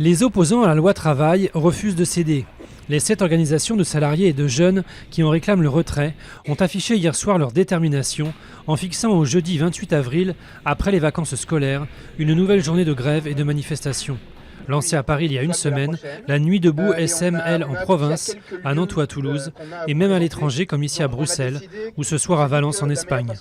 Les opposants à la loi travail refusent de céder. Les 7 organisations de salariés et de jeunes qui en réclament le retrait ont affiché hier soir leur détermination en fixant au jeudi 28 avril, après les vacances scolaires, une nouvelle journée de grève et de manifestation. Lancée à Paris il y a une semaine, la Nuit debout SM, elle, en province, à Nantes ou à Toulouse, et même à l'étranger comme ici à Bruxelles, ou ce soir à Valence en Espagne.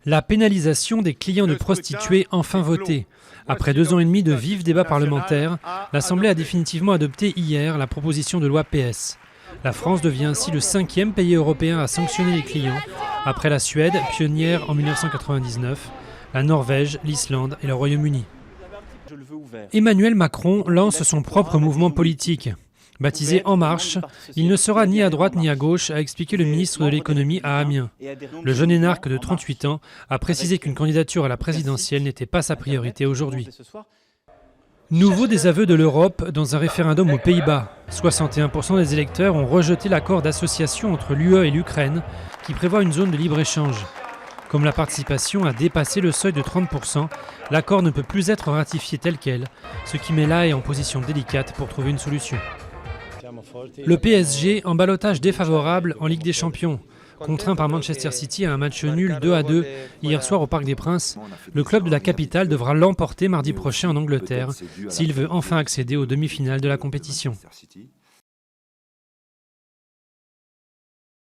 La pénalisation des clients de prostituées enfin votée. Après 2 ans et demi de vifs débats parlementaires, l'Assemblée a définitivement adopté hier la proposition de loi PS. La France devient ainsi le 5e pays européen à sanctionner les clients, après la Suède, pionnière en 1999, la Norvège, l'Islande et le Royaume-Uni. Emmanuel Macron lance son propre mouvement politique. Baptisé En Marche, il ne sera ni à droite ni à gauche, a expliqué le ministre de l'économie à Amiens. Le jeune énarque de 38 ans a précisé qu'une candidature à la présidentielle n'était pas sa priorité aujourd'hui. Nouveau désaveu de l'Europe dans un référendum aux Pays-Bas. 61% des électeurs ont rejeté l'accord d'association entre l'UE et l'Ukraine qui prévoit une zone de libre-échange. Comme la participation a dépassé le seuil de 30%, l'accord ne peut plus être ratifié tel quel, ce qui met l'AE en position délicate pour trouver une solution. Le PSG en ballottage défavorable en Ligue des Champions. Contraint par Manchester City à un match nul 2-2 hier soir au Parc des Princes, le club de la capitale devra l'emporter mardi prochain en Angleterre s'il veut enfin accéder aux demi-finales de la compétition.